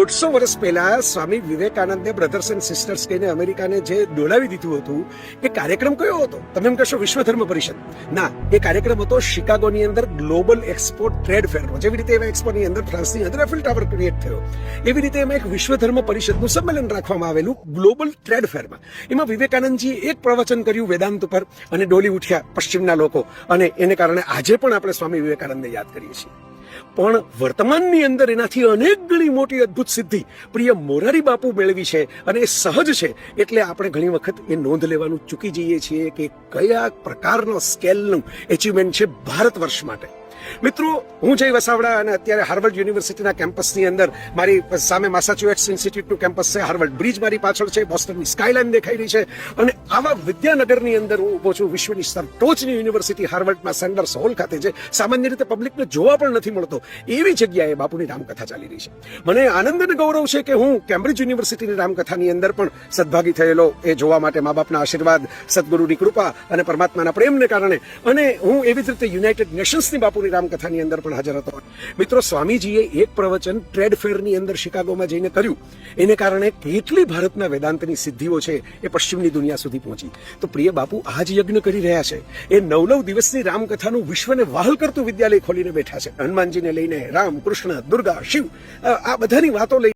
150 વર્ષ પહેલા સ્વામી વિવેકાનંદે brothers and sisters કહીને અમેરિકાને જે દોડાવી દીધું હતું એ કાર્યક્રમ કયો હતો? તમે એમ કહેશો વિશ્વ ધર્મ પરિષદ. ના, એ કાર્યક્રમ હતો શિકાગોની અંદર ગ્લોબલ એક્સપોર્ટ ટ્રેડ ફેરનો. જેવી રીતે એવા એક્સપોની અંદર ફ્રાન્સની અંદર એફિલ ટાવર ક્રિએટ થયો, એવી રીતે એમાં એક વિશ્વ ધર્મ પરિષદનું સંમેલન રાખવામાં આવેલું ગ્લોબલ ટ્રેડ ફેરમાં. એમાં વિવેકાનંદજી એક પ્રવચન કર્યું વેદાંત ઉપર અને ડોલી ઉઠ્યા પશ્ચિમના લોકો, અને એને કારણે આજે પણ આપણે સ્વામી વિવેકાનંદને યાદ કરીએ છીએ. પણ વર્તમાનની અંદર એનાથી અનેક ગણી મોટી અદ્ભુત સિદ્ધિ પ્રિય મોરારી બાપુ મેળવી છે, અને એ સહજ છે. એટલે આપણે ઘણી વખત એ નોંધ લેવાનું ચૂકી જઈએ છીએ કે કયા પ્રકારનો સ્કેલનું એચિવમેન્ટ છે ભારત વર્ષ માટે. મિત્રો, હું જય વસાવડા અને અત્યારે હાર્વર્ડ યુનિવર્સિટીના કેમ્પસની અંદર મારી સામે મેસેચ્યુસેટ્સ ઇન્સ્ટિટ્યૂટનું કેમ્પસ છે, હાર્વર્ડ બ્રિજ મારી પાછળ છે, બોસ્ટનની સ્કાયલાઇન દેખાઈ રહી છે, અને આવા વિદ્યાનગરની અંદર હું ઊભો છું. વિશ્વની સર્વોચ્ચની યુનિવર્સિટી હાર્વર્ડમાં સેન્ડર્સ હોલ ખાતે, જે સામાન્ય રીતે પબ્લિકને જોવા પણ નથી મળતો, એવી જગ્યાએ બાપુની રામકથા ચાલી રહી છે. મને આનંદ અને ગૌરવ છે કે હું કેમ્બ્રિજ યુનિવર્સિટીની રામકથાની અંદર પણ સદભાગી થયેલો એ જોવા માટે મા બાપના આશીર્વાદ, સદગુરુની કૃપા અને પરમાત્માના પ્રેમને કારણે, અને હું એવી જ રીતે યુનાઇટેડ નેશન્સની બાપુની રામકથાની અંદર પણ હાજર હતો. મિત્રો, સ્વામીજીએ એક પ્રવચન ટ્રેડ ફેરની અંદર શિકાગોમાં જઈને કર્યું, એને કારણે કેટલી ભારતના વેદાંતની સિદ્ધિઓ છે એ પશ્ચિમની દુનિયા સુધી પહોંચી. તો પ્રિય બાપુ આ જ યજ્ઞ કરી રહ્યા છે. એ 9 દિવસની રામકથાનું વિશ્વને વહાલ કરતું વિદ્યાલય ખોલીને બેઠા છે. હનુમાનજીને લઈને રામ, કૃષ્ણ, દુર્ગા, શિવ, આ બધાની વાતો લઈ